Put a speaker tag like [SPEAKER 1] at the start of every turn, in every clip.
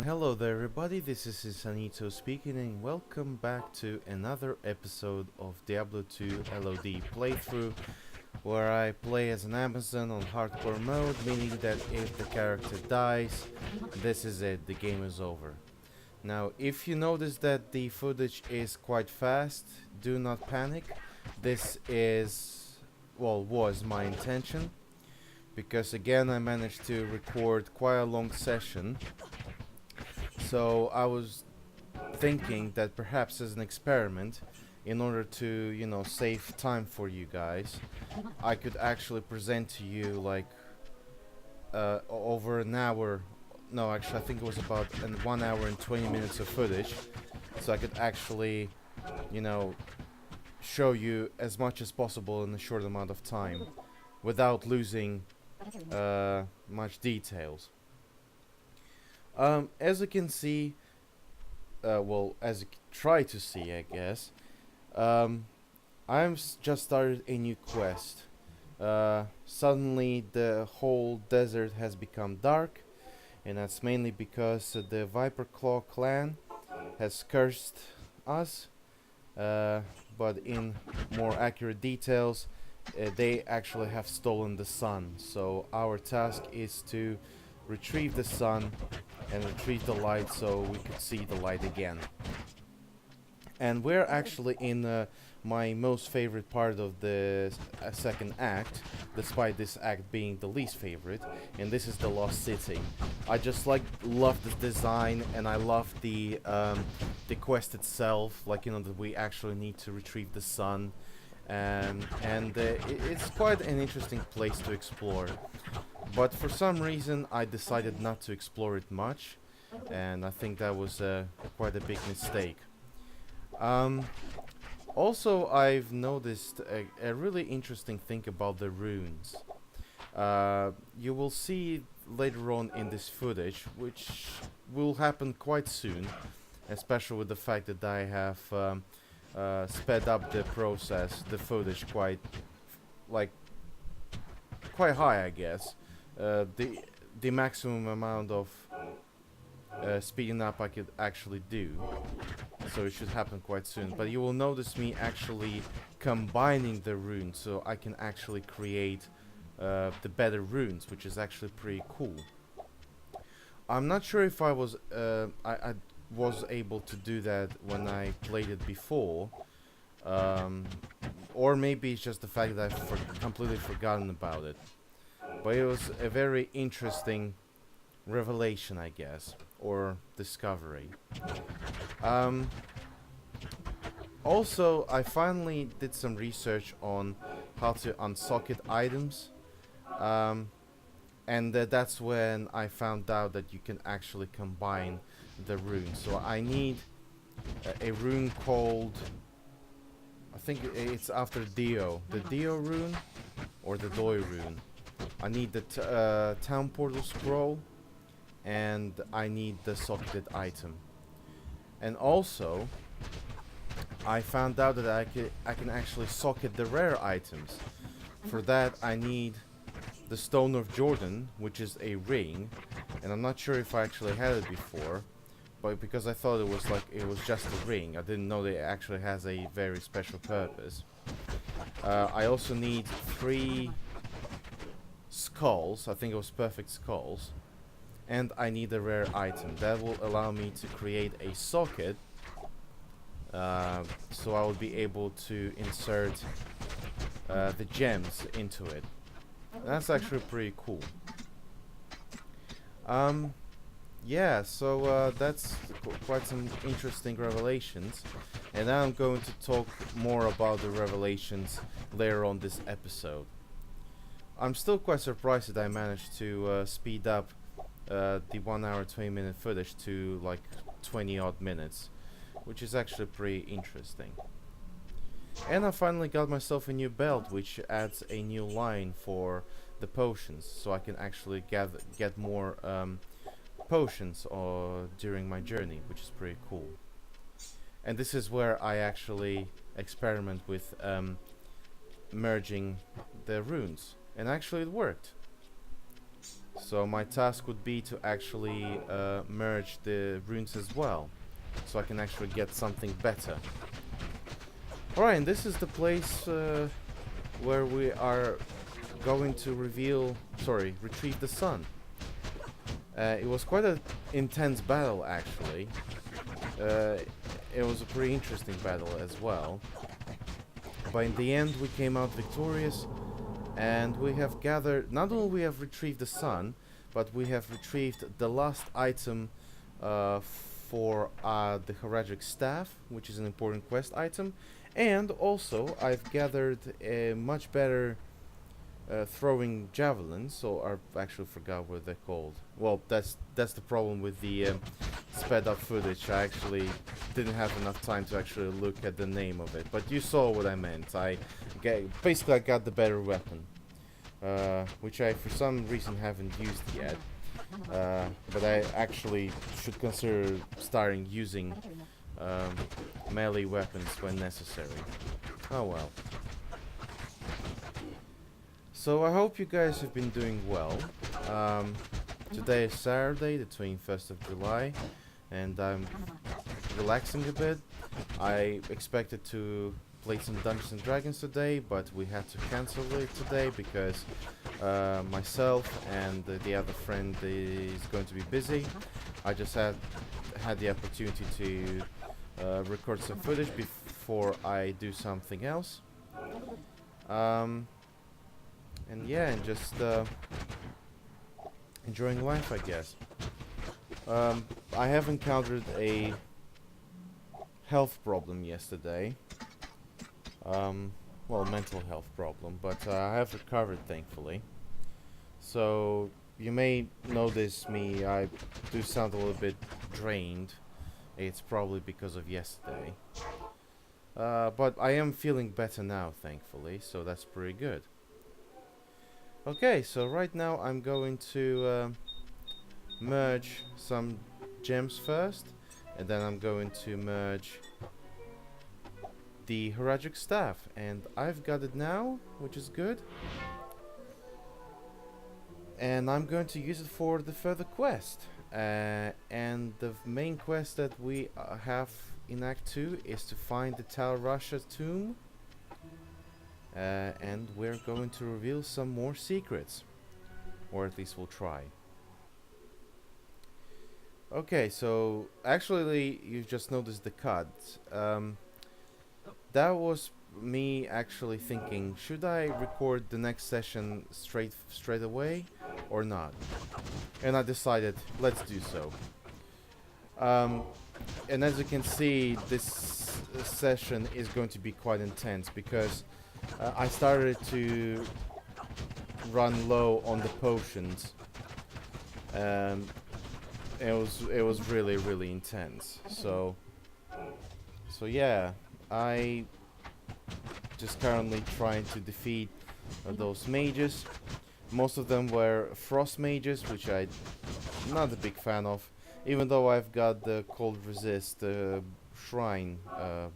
[SPEAKER 1] Hello there everybody, this is Insanito speaking and welcome back to another episode of Diablo 2 LoD playthrough where I play as an Amazon on hardcore mode, meaning that if the character dies, this is it, the game is over. Now if you notice that the footage is quite fast, do not panic. This was my intention, because again I managed to record quite a long session. So I was thinking that perhaps as an experiment, in order to, save time for you guys, I could actually present to you like over an hour. No, actually, I think it was about 1 hour and 20 minutes of footage. So I could actually, you know, show you as much as possible in a short amount of time without losing much details. As you can see, as you try to see, I guess, um, just started a new quest. Suddenly, the whole desert has become dark, and that's mainly because the Viper Claw clan has cursed us. But in more accurate details, they actually have stolen the sun. So our task is to retrieve the sun and retrieve the light so we could see the light again. And we're actually in my most favorite part of the second act, despite this act being the least favorite, and this is the Lost City. I just love the design, and I love the quest itself, that we actually need to retrieve the sun, and it's quite an interesting place to explore. But for some reason, I decided not to explore it much, and I think that was quite a big mistake. Um, Also, I've noticed a really interesting thing about the runes. You will see later on in this footage, which will happen quite soon, especially with the fact that I have sped up the process, the footage like, quite high, I guess. The maximum amount of speeding up I could actually do, so it should happen quite soon. But you will notice me actually combining the runes, so I can actually create the better runes, which is actually pretty cool. I'm not sure if I was able to do that when I played it before, um, or maybe it's just the fact that I've completely forgotten about it. But it was a very interesting revelation, I guess, or discovery. Um, Also, I finally did some research on how to unsocket items, um, and that's when I found out that you can actually combine the runes. So I need a rune called, I think it's after Dio, the Dio rune or the Doi rune. I need the town portal scroll, and I need the socketed item. And also, I found out that I can actually socket the rare items. For that, I need the Stone of Jordan, which is a ring, and I'm not sure if I actually had it before, but because I thought it was just a ring, I didn't know that it actually has a very special purpose. I also need 3 skulls. I think it was perfect skulls, and I need a rare item that will allow me to create a socket. So I will be able to insert the gems into it. That's actually pretty cool. Yeah, so that's quite some interesting revelations, and now I'm going to talk more about the revelations later on this episode. I'm still quite surprised that I managed to speed up the 1 hour 20-minute footage to like 20 odd minutes, which is actually pretty interesting. And I finally got myself a new belt, which adds a new line for the potions, so I can actually get more potions during my journey, which is pretty cool. And this is where I actually experiment with merging the runes, and actually it worked. So my task would be to actually merge the runes as well, so I can actually get something better. Alright, and this is the place where we are going to retrieve the sun. It was quite an intense battle, actually. It was a pretty interesting battle as well. But in the end, we came out victorious, and we have gathered. Not only we have retrieved the sun, but we have retrieved the last item for the Haragic staff, which is an important quest item, and also I've gathered a much better throwing javelins. So I actually forgot what they're called. Well, that's the problem with the sped up footage. I actually didn't have enough time to actually look at the name of it, but you saw what I meant. Basically I got the better weapon, which I for some reason haven't used yet, but I actually should consider starting using melee weapons when necessary. Oh well. So I hope you guys have been doing well. Today is Saturday, the 21st of July, and I'm relaxing a bit. I expected to play some Dungeons and Dragons today, but we had to cancel it today because myself and the other friend is going to be busy. I just had the opportunity to record some footage before I do something else. And yeah, and just enjoying life, I guess. I have encountered a health problem yesterday. Well, mental health problem, but I have recovered, thankfully. So you may notice me, I do sound a little bit drained. It's probably because of yesterday. But I am feeling better now, thankfully, so that's pretty good. Okay, so right now I'm going to merge some gems first, and then I'm going to merge the Haragic staff, and I've got it now, which is good. And I'm going to use it for the further quest. And the main quest that we have in Act 2 is to find the Tal Rasha tomb. And we're going to reveal some more secrets, or at least we'll try. Okay, so actually you just noticed the cut. That was me actually thinking, should I record the next session straight away or not? And I decided, let's do so. And as you can see, this session is going to be quite intense because I started to run low on the potions. It was really intense. So yeah, I just currently trying to defeat those mages. Most of them were frost mages, which I'm not a big fan of, even though I've got the cold resist shrine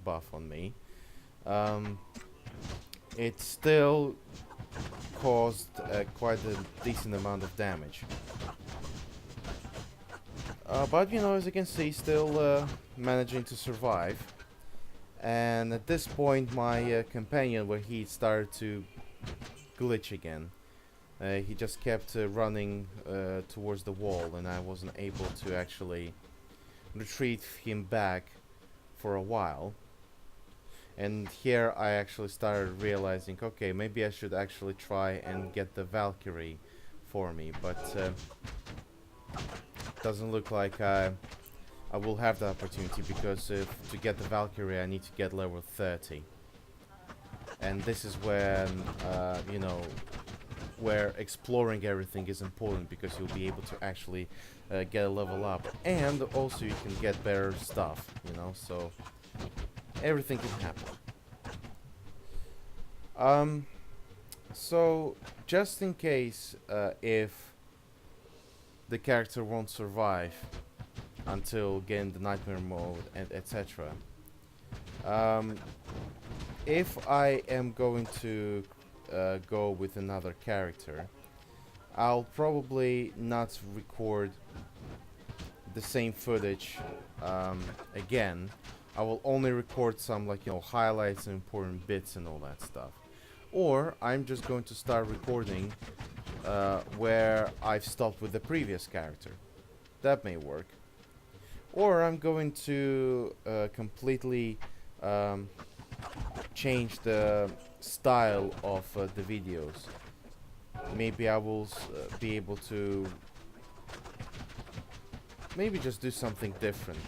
[SPEAKER 1] buff on me. It still caused quite a decent amount of damage. But you know, as you can see, still managing to survive. And at this point, my companion, where he started to glitch again, he just kept running towards the wall, and I wasn't able to actually retrieve him back for a while. And here I actually started realizing, okay, maybe I should actually try and get the Valkyrie for me, but doesn't look like I will have the opportunity, because to get the Valkyrie I need to get level 30. And this is when, you know, where exploring everything is important, because you'll be able to actually get a level up, and also you can get better stuff, you know, so everything can happen. So just in case if the character won't survive until getting the nightmare mode and etc. If I am going to go with another character, I'll probably not record the same footage again. I will only record some, like, highlights and important bits and all that stuff. Or I'm just going to start recording where I've stopped with the previous character. That may work. Or I'm going to completely change the style of the videos. Maybe I will be able to maybe just do something different.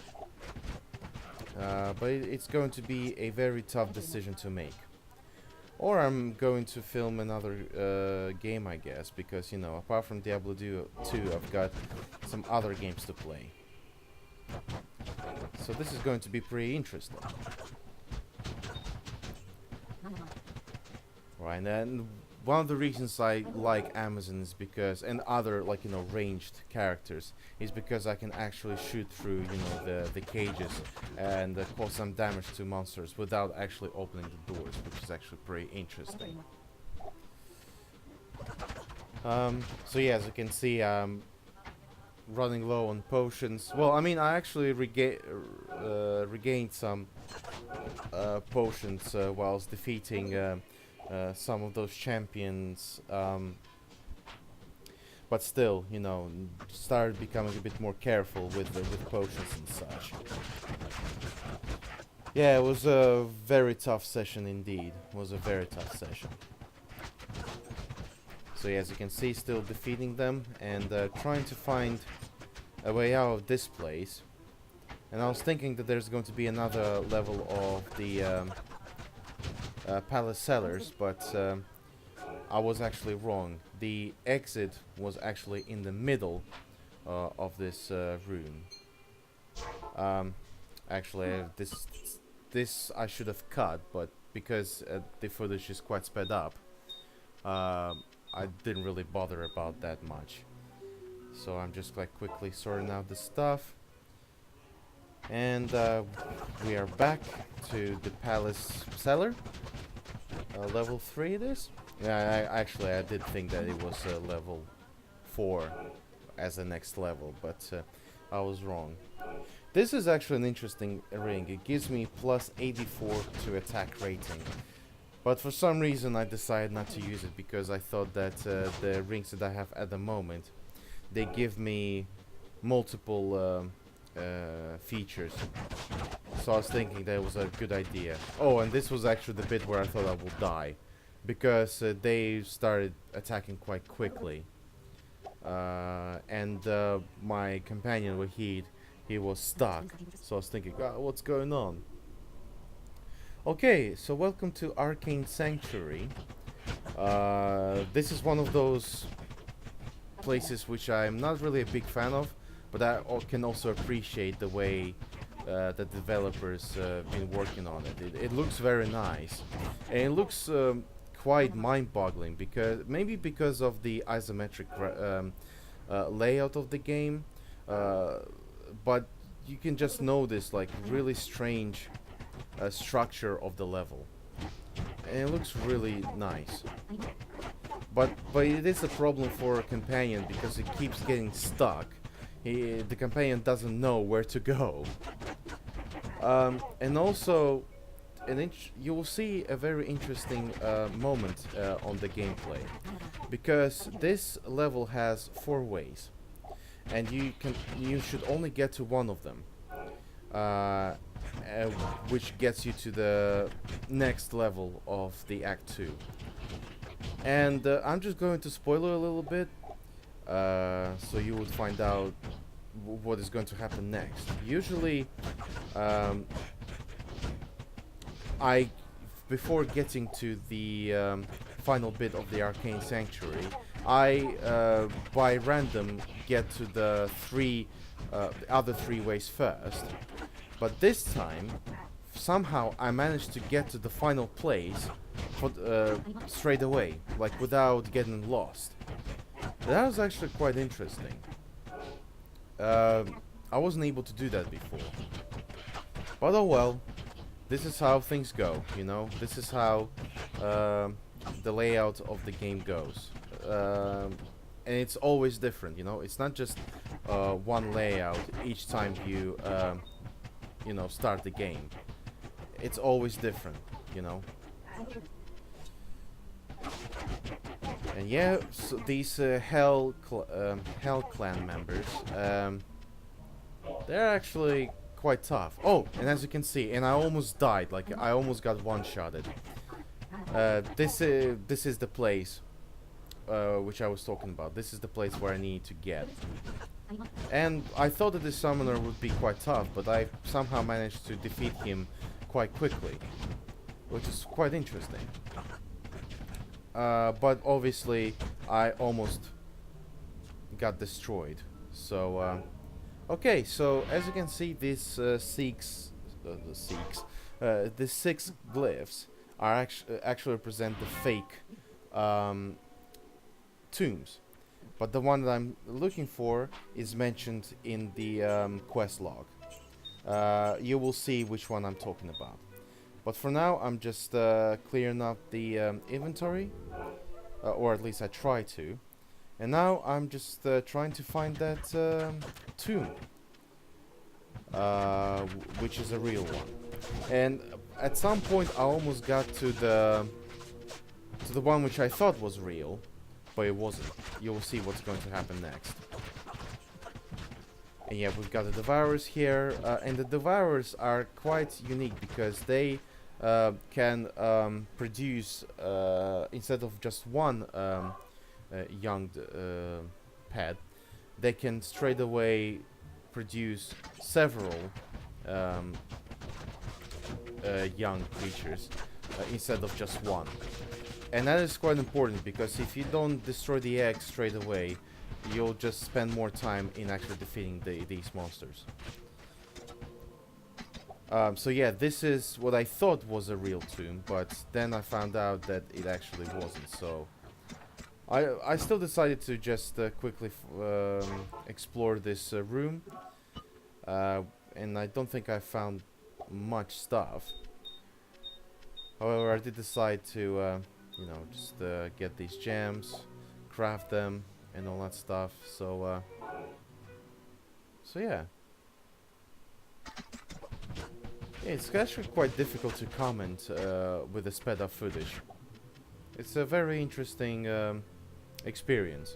[SPEAKER 1] But it's going to be a very tough decision to make. Or I'm going to film another game, I guess, because, apart from Diablo 2, I've got some other games to play. So this is going to be pretty interesting. Right, and one of the reasons I like Amazon is because, and other, like, ranged characters, is because I can actually shoot through, the cages and cause some damage to monsters without actually opening the doors, which is actually pretty interesting. So yeah, as you can see, I'm running low on potions. Well, I mean, I actually regained some potions whilst defeating some of those champions, but still, started becoming a bit more careful with potions and such. Yeah, it was a very tough session indeed. It was a very tough session. So yeah, as you can see, still defeating them and trying to find a way out of this place. And I was thinking that there's going to be another level of the palace cellars, but I was actually wrong. The exit was actually in the middle of this room. Actually, this I should have cut, but because the footage is quite sped up, I didn't really bother about that much. So I'm just like quickly sorting out the stuff. And we are back to the palace cellar. Level 3 it is? Yeah, I did think that it was level 4 as the next level, but I was wrong. This is actually an interesting ring. It gives me plus 84 to attack rating. But for some reason I decided not to use it because I thought that the rings that I have at the moment, they give me multiple features. So I was thinking that it was a good idea. Oh, and this was actually the bit where I thought I would die, because they started attacking quite quickly. And my companion Wahid, he was stuck. So I was thinking, what's going on? Okay, so welcome to Arcane Sanctuary. This is one of those places which I'm not really a big fan of, but I can also appreciate the way the developers been working on it. It looks very nice, and it looks quite mind-boggling, because of the isometric layout of the game, but you can just notice like really strange structure of the level, and it looks really nice. But it is a problem for a companion because it keeps getting stuck. The companion doesn't know where to go. And also, you will see a very interesting moment on the gameplay, because this level has 4 ways, and you should only get to one of them, which gets you to the next level of the Act 2. And I'm just going to spoiler a little bit, so you would find out what is going to happen next. Usually, before getting to the final bit of the Arcane Sanctuary, I by random get to the other 3 ways first. But this time, somehow I managed to get to the final place straight away, like without getting lost. That was actually quite interesting. I wasn't able to do that before. But oh well, this is how things go, This is how the layout of the game goes. and it's always different. You know, it's not just one layout each time you you know, start the game. It's always different. You know. And yeah, so these Hell Clan members, they're actually quite tough. Oh, and as you can see, and I almost died. Like I almost got one-shotted. This is the place which I was talking about. This is the place where I need to get. And I thought that the summoner would be quite tough, but I somehow managed to defeat him quite quickly, which is quite interesting. But obviously, I almost got destroyed. So, okay. So as you can see, these the six glyphs are actually represent the fake tombs. But the one that I'm looking for is mentioned in the quest log. You will see which one I'm talking about. But for now, I'm just clearing up the inventory, or at least I try to. And now I'm just trying to find that tomb, which is a real one. And at some point, I almost got to the one which I thought was real, but it wasn't. You will see what's going to happen next. And yeah, we've got the Devourers here, and the Devourers are quite unique because they can produce, instead of just one young pet, they can straight away produce several young creatures instead of just one. And that is quite important because if you don't destroy the egg straight away, you'll just spend more time in actually defeating these monsters. So yeah, this is what I thought was a real tomb, but then I found out that it actually wasn't. So I still decided to just quickly explore this room, and I don't think I found much stuff. However, I did decide to you know, just get these gems, craft them, and all that stuff. So yeah. Yeah, it's actually quite difficult to comment with the sped up footage. It's a very interesting experience.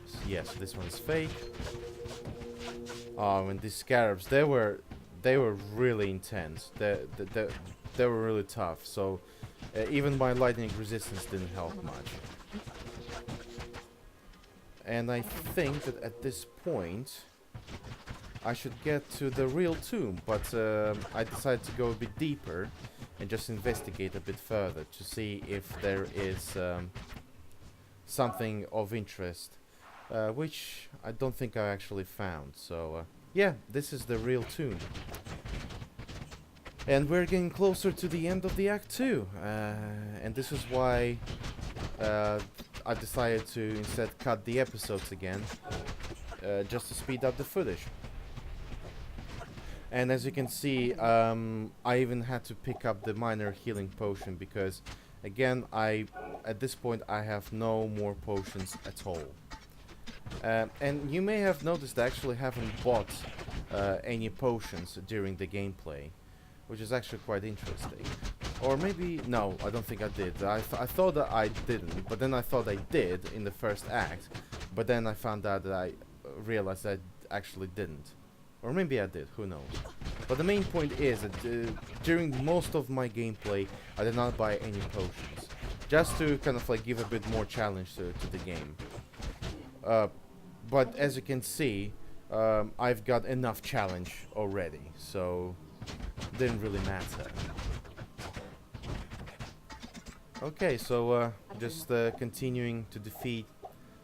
[SPEAKER 1] So yes, this one's fake. And these scarabs, they were really intense. They were really tough. So even my lightning resistance didn't help much. And I think that at this point I should get to the real tomb, but I decided to go a bit deeper and just investigate a bit further to see if there is something of interest, which I don't think I actually found. So yeah, this is the real tomb. And we're getting closer to the end of the Act 2, and this is why I decided to instead cut the episodes again, just to speed up the footage. And as you can see, I even had to pick up the minor healing potion because, again, at this point I have no more potions at all. And you may have noticed I actually haven't bought any potions during the gameplay, which is actually quite interesting. Or maybe, no, I don't think I did. I thought that I didn't, but then I thought I did in the first act, but then I found out that I realized I actually didn't. Or maybe I did, who knows. But the main point is that during most of my gameplay, I did not buy any potions. Just to kind of like give a bit more challenge to the game. But as you can see, I've got enough challenge already, so didn't really matter. Okay, so just continuing to defeat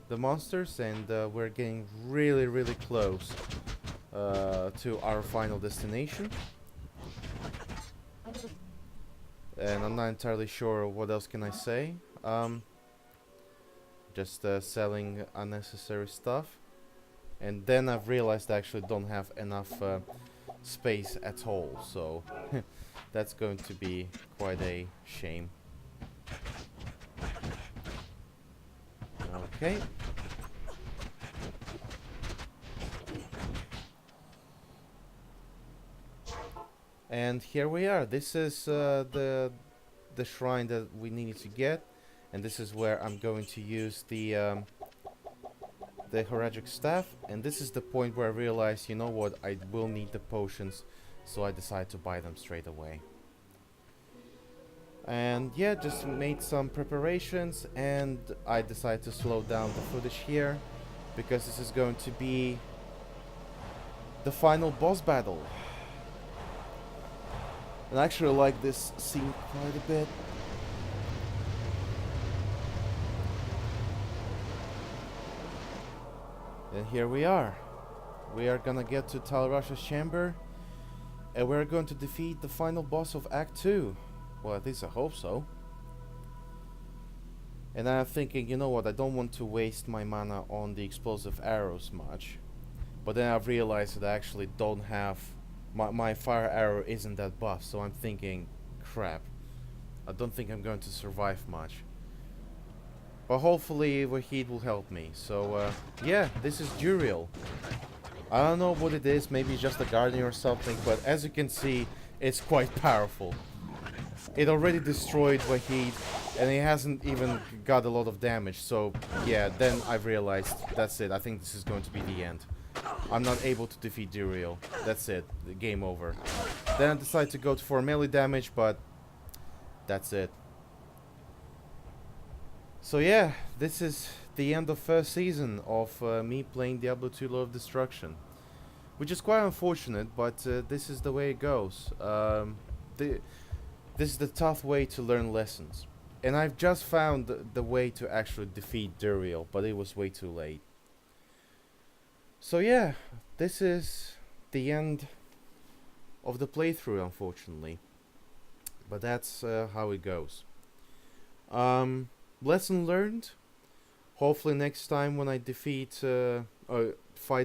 [SPEAKER 1] the monsters, and we're getting really close to our final destination. And I'm not entirely sure what else can I say. Just selling unnecessary stuff. And then I've realized I actually don't have enough space at all, so that's going to be quite a shame. Okay. And here we are. This is the shrine that we needed to get, and this is where I'm going to use the Horagic staff. And this is the point where I realized, you know what, I will need the potions, so I decided to buy them straight away. And yeah, just made some preparations, and I decided to slow down the footage here because this is going to be the final boss battle. And I actually like this scene quite a bit. And here we are. We are gonna get to Talrasha's chamber, and we're going to defeat the final boss of Act 2. Well, at least I hope so. And I'm thinking, you know what, I don't want to waste my mana on the explosive arrows much. But then I've realized that I actually don't have... My fire arrow isn't that buff, so I'm thinking, crap. I don't think I'm going to survive much. But hopefully Wahid will help me. So, yeah, this is Duriel. I don't know what it is, maybe just a guardian or something, but as you can see, it's quite powerful. It already destroyed Wahid, and he hasn't even got a lot of damage, so yeah, then I've realized, that's it, I think this is going to be the end. I'm not able to defeat Duriel, that's it, the game over. Then I decided to go for melee damage, but that's it. So yeah, this is the end of first season of me playing Diablo 2 LoD of Destruction. Which is quite unfortunate, but this is the way it goes. This is the tough way to learn lessons. And I've just found the way to actually defeat Duriel, but it was way too late. So yeah, this is the end of the playthrough, unfortunately. But that's how it goes. Lesson learned. Hopefully next time when I fight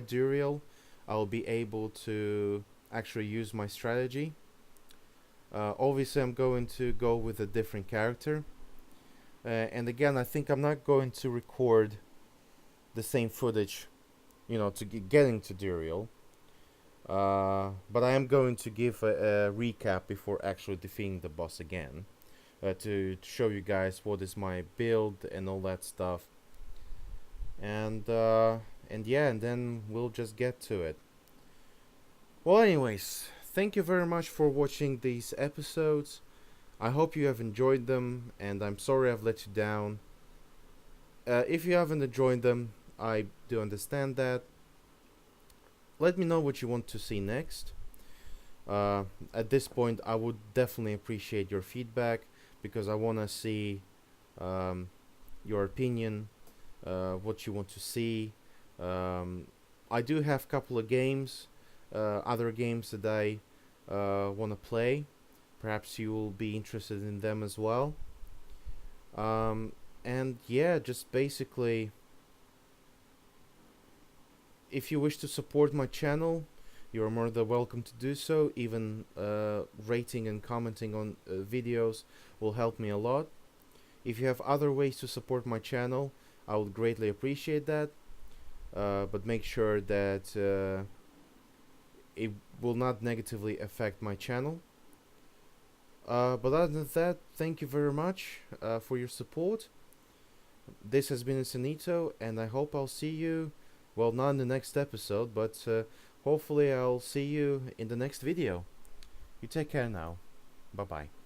[SPEAKER 1] Duriel, I'll be able to actually use my strategy. Obviously I'm going to go with a different character. And again, I think I'm not going to record the same footage, you know, to getting to Duriel. But I am going to give a recap before actually defeating the boss again. To show you guys what is my build and all that stuff. And yeah, and then we'll just get to it. Well, anyways, thank you very much for watching these episodes. I hope you have enjoyed them, and I'm sorry I've let you down. If you haven't enjoyed them, I do understand that. Let me know what you want to see next. At this point, I would definitely appreciate your feedback, because I want to see your opinion, what you want to see. I do have a couple of games, other games that I want to play. Perhaps you will be interested in them as well. And yeah, just basically, if you wish to support my channel, you're more than welcome to do so. Even rating and commenting on videos will help me a lot. If you have other ways to support my channel, I would greatly appreciate that. But make sure that it will not negatively affect my channel. But other than that, thank you very much for your support. This has been Infinito, and I hope I'll see you, well, not in the next episode, but hopefully I'll see you in the next video. You take care now. Bye bye.